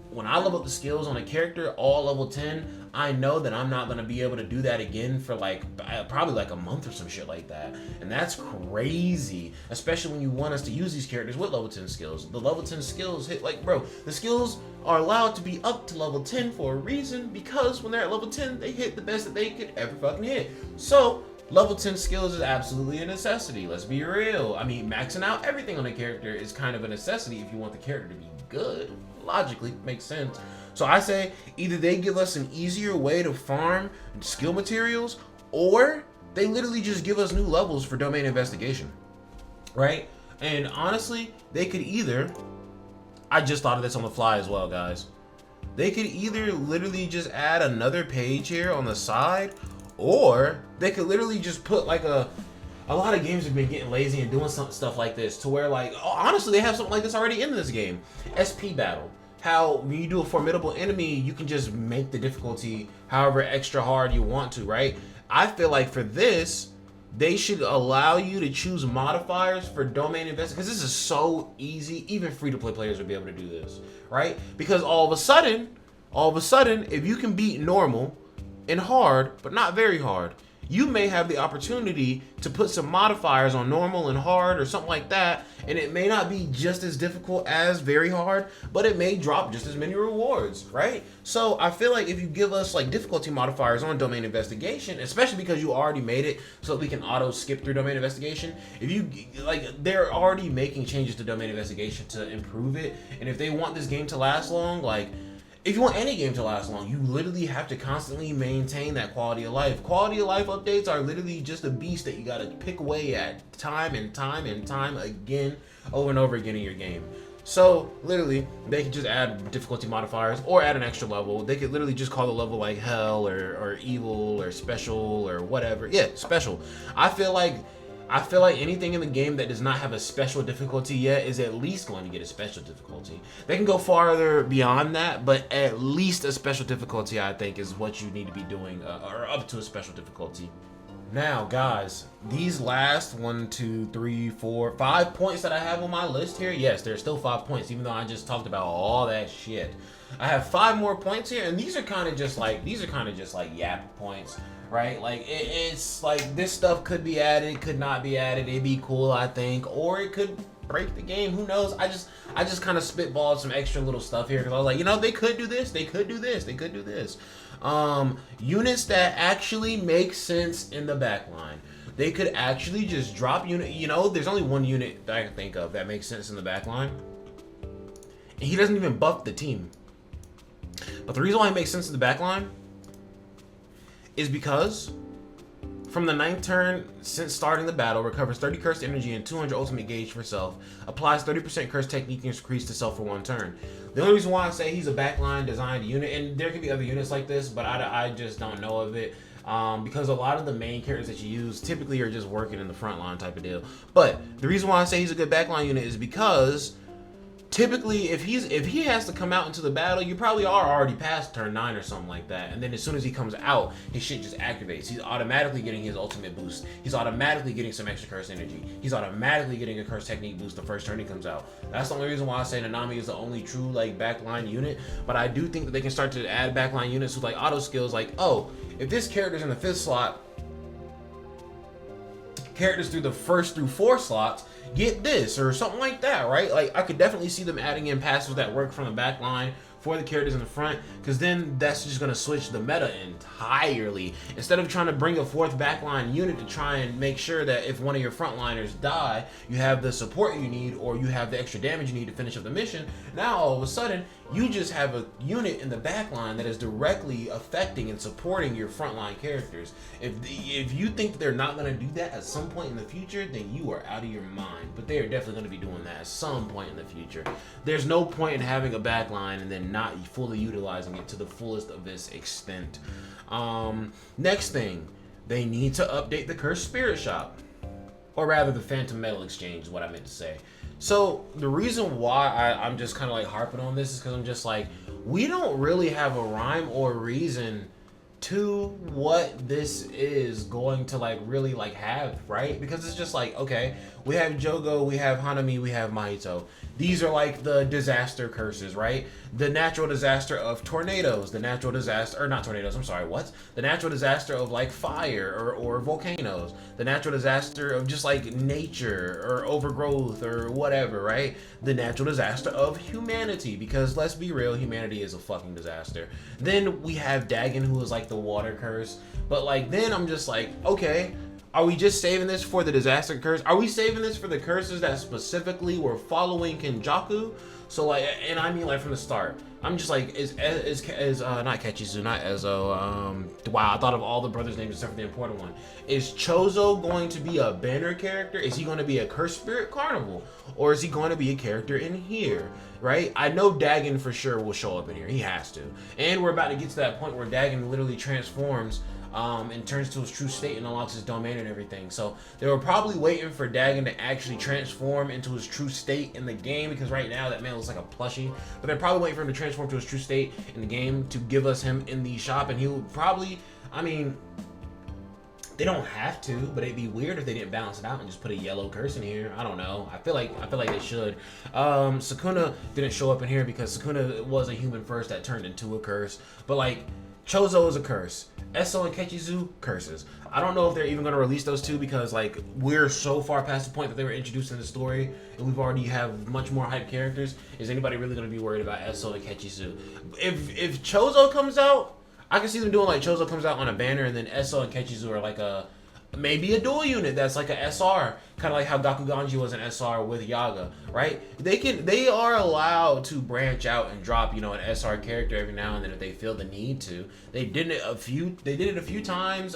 when I level up the skills on a character all level 10, I know that I'm not going to be able to do that again for like probably like a month or some shit like that. And that's crazy, especially when you want us to use these characters with level 10 skills. The level 10 skills hit like, bro, the skills are allowed to be up to level 10 for a reason, because when they're at level 10, they hit the best that they could ever fucking hit. So level 10 skills is absolutely a necessity. Let's be real. I mean, maxing out everything on a character is kind of a necessity if you want the character to be good. Logically, makes sense. So I say either they give us an easier way to farm skill materials, or they literally just give us new levels for domain investigation, right? And honestly, they could either, I just thought of this on the fly as well, guys. They could either literally just add another page here on the side, or they could literally just put like a lot of games have been getting lazy and doing some stuff like this to where like, honestly, they have something like this already in this game. SP battle. How when you do a formidable enemy, you can just make the difficulty however extra hard you want to, right? I feel like for this, they should allow you to choose modifiers for domain investigation, because this is so easy. Even free-to-play players would be able to do this, right? Because all of a sudden, if you can beat normal and hard, but not very hard, you may have the opportunity to put some modifiers on normal and hard or something like that, and it may not be just as difficult as very hard, but it may drop just as many rewards, right? So I feel like if you give us like difficulty modifiers on domain investigation, especially because you already made it so we can auto skip through domain investigation, if you like, they're already making changes to domain investigation to improve it, and if they want this game to last long, like, if you want any game to last long, you literally have to constantly maintain that quality of life. Quality of life updates are literally just a beast that you gotta pick away at time and time and time again, over and over again in your game. So literally, they could just add difficulty modifiers or add an extra level. They could literally just call the level like hell or evil or special or whatever. Yeah, special. I feel like anything in the game that does not have a special difficulty yet is at least going to get a special difficulty. They can go farther beyond that, but at least a special difficulty, I think, is what you need to be doing, or up to a special difficulty. Now, guys, these last 1, 2, 3, 4, 5 points that I have on my list here, yes, there's still 5 points, even though I just talked about all that shit. I have 5 more points here, and these are kind of just like yap points. Right, like it's like this stuff could be added, could not be added. It'd be cool, I think, or it could break the game. Who knows? I just kind of spitballed some extra little stuff here because I was like, you know, they could do this, they could do this, they could do this. Units that actually make sense in the backline. They could actually just drop unit. You know, there's only one unit that I can think of that makes sense in the backline, and he doesn't even buff the team. But the reason why it makes sense in the backline is because from the 9th turn since starting the battle, recovers 30 cursed energy and 200 ultimate gauge for self, applies 30% cursed technique increase to self for 1 turn. The only reason why I say he's a backline designed unit, and there could be other units like this, but I just don't know of it, because a lot of the main characters that you use typically are just working in the front line type of deal. But the reason why I say he's a good backline unit is because typically, if he has to come out into the battle, you probably are already past turn 9 or something like that. And then as soon as he comes out, his shit just activates. He's automatically getting his ultimate boost. He's automatically getting some extra curse energy. He's automatically getting a curse technique boost the first turn he comes out. That's the only reason why I say Nanami is the only true like backline unit. But I do think that they can start to add backline units with like auto skills. Like, oh, if this character's in the 5th slot, characters through the 1st through 4 slots get this or something like that, right? Like, I could definitely see them adding in passives that work from the back line for the characters in the front, because then that's just going to switch the meta entirely. Instead of trying to bring a 4th backline unit to try and make sure that if one of your frontliners die, you have the support you need or you have the extra damage you need to finish up the mission, now all of a sudden You just have a unit in the backline that is directly affecting and supporting your frontline characters. If you think they're not going to do that at some point in the future, then you are out of your mind. But they are definitely going to be doing that at some point in the future. There's no point in having a backline and then not fully utilizing it to the fullest of its extent. Next thing, they need to update the Cursed Spirit Shop. Or rather, the Phantom Metal Exchange is what I meant to say. So the reason why I'm just kind of like harping on this is because I'm just like, we don't really have a rhyme or reason to what this is going to like really like have, right? Because it's just like, okay, we have Jogo, we have Hanami, we have Mahito. These are like the disaster curses, right? The natural disaster of tornadoes, the natural disaster, or not tornadoes, I'm sorry, what? The natural disaster of like fire or volcanoes, the natural disaster of just like nature or overgrowth or whatever, right? The natural disaster of humanity, because let's be real, humanity is a fucking disaster. Then we have Dagon, who is like the water curse, but like then I'm just like, okay, are we just saving this for the disaster curse? Are we saving this for the curses that specifically were following Kenjaku? So like, and I mean like from the start, I'm just like, is not Kechizu, not Ezo. Wow, I thought of all the brothers' names except for the important one. Is Chozo going to be a banner character? Is he going to be a Cursed Spirit Carnival, or is he going to be a character in here? Right? I know Dagon for sure will show up in here. He has to, and we're about to get to that point where Dagon literally transforms. And turns to his true state and unlocks his domain and everything. So they were probably waiting for Dagon to actually transform into his true state in the game, because right now that man looks like a plushie. But they're probably waiting for him to transform to his true state in the game to give us him in the shop, and he will probably, I mean, they don't have to, but it'd be weird if they didn't balance it out and just put a yellow curse in here. I don't know. I feel like they should. Sukuna didn't show up in here because Sukuna was a human first that turned into a curse. But like, Chozo is a curse. Eso and Kechizu, curses. I don't know if they're even going to release those two, because like we're so far past the point that they were introduced in the story and we've already have much more hype characters. Is anybody really going to be worried about Eso and Kechizu? If Chozo comes out, I can see them doing like Chozo comes out on a banner and then Eso and Kechizu are like maybe a dual unit that's like a SR, kind of like how Gakuganji was an SR with Yaga, right? They are allowed to branch out and drop, you know, an SR character every now and then if they feel the need to. They did it a few times.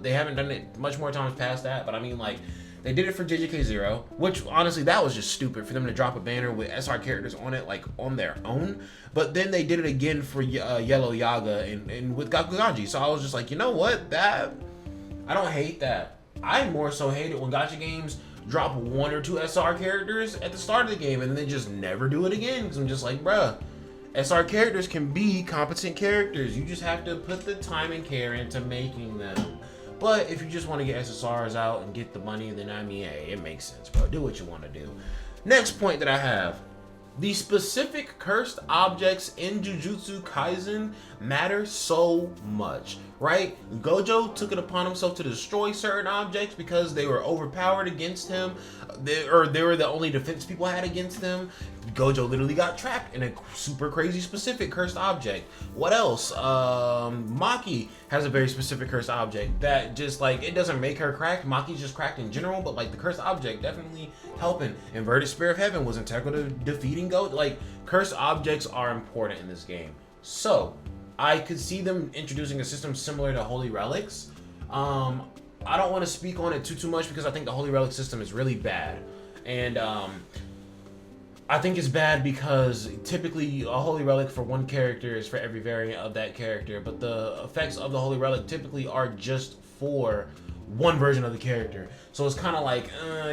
They haven't done it much more times past that, but I mean, like, they did it for JJK0, which honestly that was just stupid for them to drop a banner with SR characters on it, like on their own. But then they did it again for Yellow Yaga and with Gakuganji. So I was just like, you know what, I don't hate that. I more so hate it when gacha games drop one or two SR characters at the start of the game and then they just never do it again. Because I'm just like, bruh, SR characters can be competent characters. You just have to put the time and care into making them. But if you just want to get SSRs out and get the money, then I mean, hey, it makes sense, bro. Do what you want to do. Next point that I have. The specific cursed objects in Jujutsu Kaisen matter so much, right? Gojo took it upon himself to destroy certain objects because they were overpowered against him, they were the only defense people had against them. Gojo literally got trapped in a super crazy specific cursed object. What else? Maki has a very specific cursed object that just like, it doesn't make her cracked. Maki's just cracked in general, but like the cursed object definitely helping. Inverted Spear of Heaven was integral to defeating Gojo. Like, cursed objects are important in this game. So I could see them introducing a system similar to Holy Relics. I don't want to speak on it too much because I think the Holy Relic system is really bad. And I think it's bad because typically a Holy Relic for one character is for every variant of that character, but the effects of the Holy Relic typically are just for one version of the character. So it's kind of like,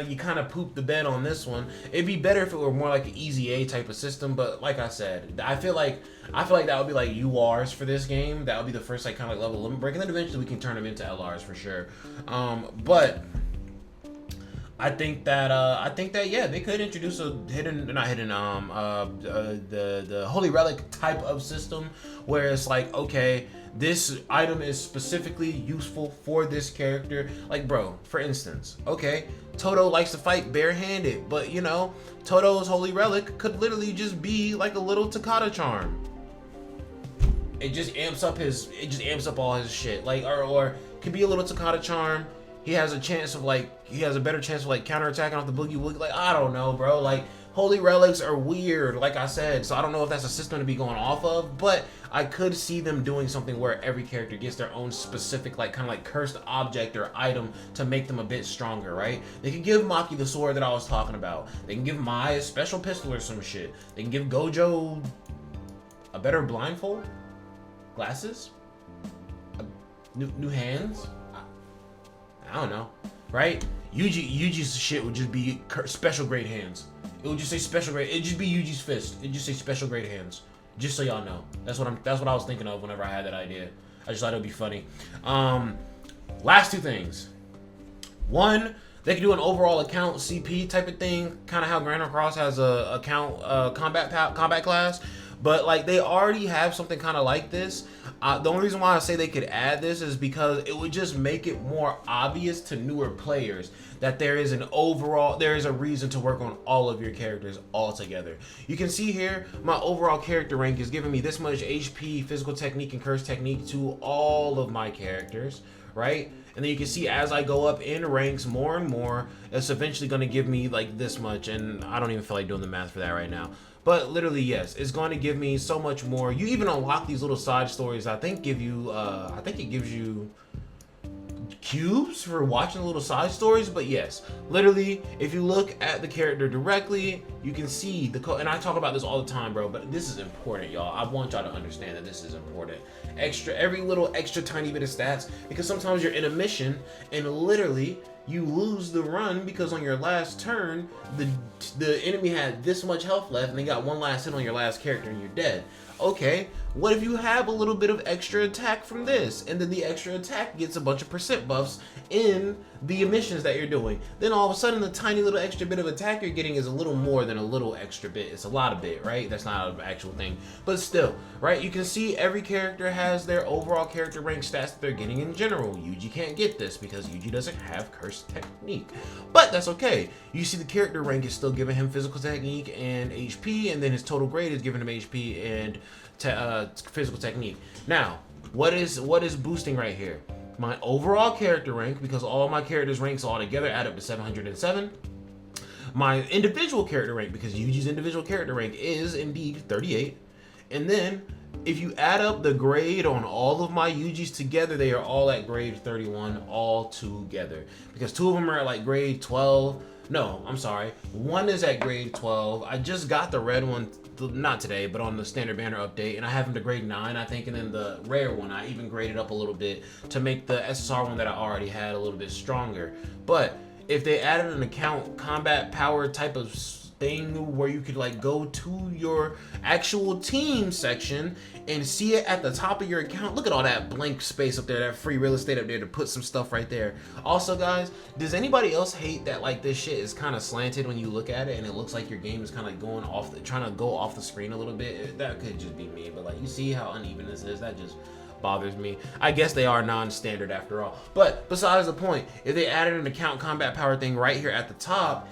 you kind of pooped the bed on this one. It'd be better if it were more like an Easy A type of system, but like I said, I feel like that would be like URs for this game. That would be the first like kind of like level limit break, and then eventually we can turn them into LRs for sure. But I think that yeah, they could introduce a the Holy Relic type of system where it's like, okay, this item is specifically useful for this character. Like, bro, for instance, okay, Todo likes to fight barehanded, but you know, Todo's Holy Relic could literally just be like a little Takata charm. It just amps up all his shit. Like, or could be a little Takata charm. he has a chance of like, he has a better chance of like counterattacking off the boogie woogie. Like, I don't know, bro. Like, holy relics are weird, like I said, so I don't know if that's a system to be going off of, but I could see them doing something where every character gets their own specific, like, kind of like cursed object or item to make them a bit stronger, right? They can give Maki the sword that I was talking about. They can give Mai a special pistol or some shit. They can give Gojo a better blindfold, glasses, new hands. I don't know, right? Yuji's shit would just be special grade hands. It would just say special grade. It'd just be Yuji's fist. It'd just say special grade hands. Just so y'all know. That's what I was thinking of whenever I had that idea. I just thought it would be funny. Last two things. One, they could do an overall account CP type of thing, kind of how Grand Cross has a account combat class. But like they already have something kind of like this. The only reason why I say they could add this is because it would just make it more obvious to newer players that there is a reason to work on all of your characters all together. You can see here, my overall character rank is giving me this much HP, physical technique, and curse technique to all of my characters, right? And then you can see as I go up in ranks more and more, it's eventually going to give me like this much, and I don't even feel like doing the math for that right now. But literally, yes, it's going to give me so much more. You even unlock these little side stories. I think give you, I think it gives you cubes for watching the little side stories. But yes, literally, if you look at the character directly, you can see the code. And I talk about this all the time, bro. But this is important, y'all. I want y'all to understand that this is important. Every little extra tiny bit of stats, because sometimes you're in a mission and literally you lose the run because on your last turn, the enemy had this much health left and they got one last hit on your last character and you're dead. Okay, what if you have a little bit of extra attack from this, and then the extra attack gets a bunch of percent buffs in the missions that you're doing? Then all of a sudden the tiny little extra bit of attack you're getting is a little more than a little extra bit. It's a lot of bit, right? That's not an actual thing, but still, right? You can see every character has their overall character rank stats that they're getting in general. Yuji can't get this because Yuji doesn't have cursed technique, but that's okay. You see the character rank is still giving him physical technique and HP, and then his total grade is giving him HP and physical technique. Now, what is boosting right here? My overall character rank, because all my characters' ranks all together add up to 707. My individual character rank, because Yuji's individual character rank is indeed 38. And then, if you add up the grade on all of my Yujis together, they are all at grade 31 all together. Because two of them are at like grade 12. No, I'm sorry. One is at grade 12. I just got the red one, not today, but on the standard banner update, and I have him to grade 9, I think, and then the rare one, I even graded up a little bit to make the SSR one that I already had a little bit stronger. But if they added an account combat power type of thing where you could like go to your actual team section and see it at the top of your account. Look at all that blank space up there, that free real estate up there to put some stuff right there. Also, guys, does anybody else hate that like this shit is kind of slanted when you look at it and it looks like your game is kind of going off trying to go off the screen a little bit? That could just be me, but like you see how uneven this is? That just bothers me. I guess they are non-standard after all. But besides the point, if they added an account combat power thing right here at the top,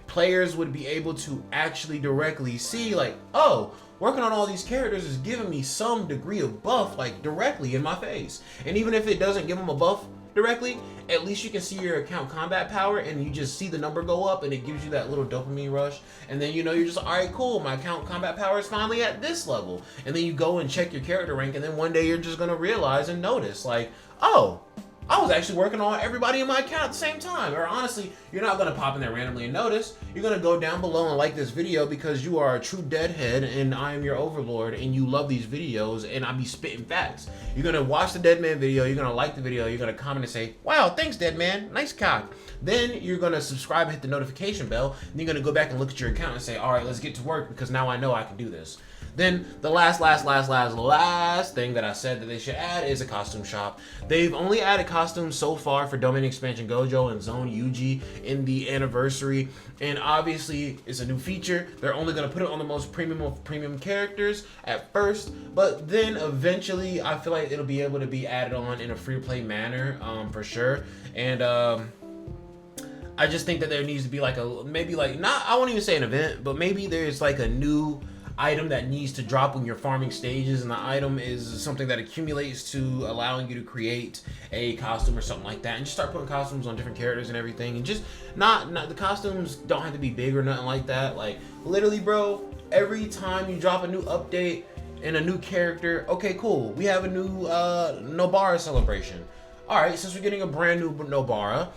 players would be able to actually directly see like, oh, working on all these characters is giving me some degree of buff like directly in my face. And even if it doesn't give them a buff directly, at least you can see your account combat power and you just see the number go up and it gives you that little dopamine rush. And then you know, you're just, all right, cool, my account combat power is finally at this level. And then you go and check your character rank, and then one day you're just gonna realize and notice like, oh, I was actually working on everybody in my account at the same time. Or honestly, you're not gonna pop in there randomly and notice. You're gonna go down below and like this video because you are a true deadhead and I am your overlord and you love these videos and I be spitting facts. You're gonna watch the Deadman video, you're gonna like the video, you're gonna comment and say, wow, thanks Deadman, nice cock. Then you're gonna subscribe and hit the notification bell, and you're gonna go back and look at your account and say, all right, let's get to work because now I know I can do this. Then the last thing that I said that they should add is a costume shop. They've only added costumes so far for Domain Expansion Gojo and Zone Yuji in the anniversary, and obviously it's a new feature. They're only going to put it on the most premium of premium characters at first, but then eventually I feel like it'll be able to be added on in a free-to-play manner for sure. And I just think that there needs to be like a, maybe like, not, I won't even say an event, but maybe there's like a new item that needs to drop when you're farming stages, and the item is something that accumulates to allowing you to create a costume or something like that, and just start putting costumes on different characters and everything, and just not the costumes don't have to be big or nothing like that. Like literally, bro, every time you drop a new update and a new character, okay, cool, we have a new Nobara celebration. All right, since we're getting a brand new Nobara,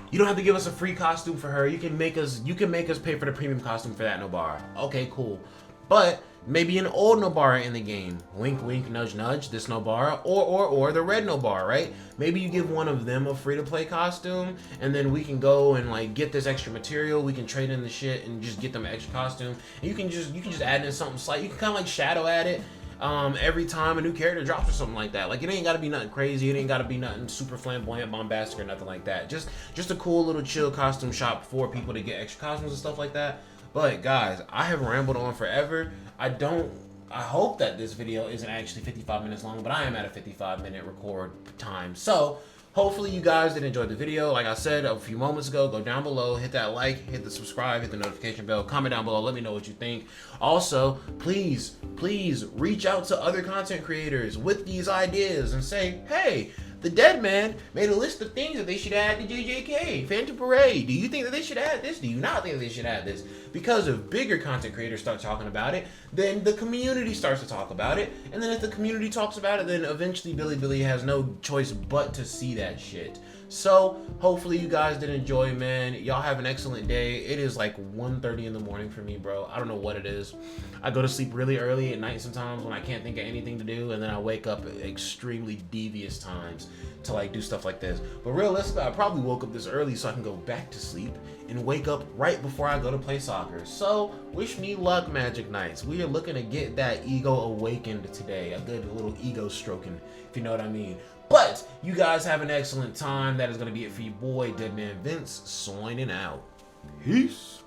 you don't have to give us a free costume for her. You can make us pay for the premium costume for that Nobara. Okay, cool. But maybe an old Nobara in the game. Wink, wink, nudge, nudge. This Nobara, or the red Nobara, right? Maybe you give one of them a free-to-play costume, and then we can go and like get this extra material. We can trade in the shit and just get them an extra costume. And you can just add in something slight. You can kind of like shadow add it. Every time a new character drops or something like that. Like, it ain't gotta be nothing crazy. It ain't gotta be nothing super flamboyant, bombastic, or nothing like that. Just a cool little chill costume shop for people to get extra costumes and stuff like that. But guys, I have rambled on forever. I hope that this video isn't actually 55 minutes long, but I am at a 55-minute record time. So hopefully you guys did enjoy the video. Like I said a few moments ago, go down below, hit that like, hit the subscribe, hit the notification bell, comment down below, let me know what you think. Also, please reach out to other content creators with these ideas and say, hey, the Dead Man made a list of things that they should add to JJK, Phantom Parade. Do you think that they should add this? Do you not think that they should add this? Because if bigger content creators start talking about it, then the community starts to talk about it. And then if the community talks about it, then eventually Billy has no choice but to see that shit. So hopefully you guys did enjoy, man. Y'all have an excellent day. It is like 1:30 in the morning for me, bro. I don't know what it is. I go to sleep really early at night sometimes when I can't think of anything to do, and then I wake up at extremely devious times to like do stuff like this. But realistically, I probably woke up this early so I can go back to sleep and wake up right before I go to play soccer. So wish me luck, Magic Knights. We are looking to get that ego awakened today. A good little ego stroking, if you know what I mean. But you guys have an excellent time. That is going to be it for your boy, DEADMANVINCE, signing out. Peace.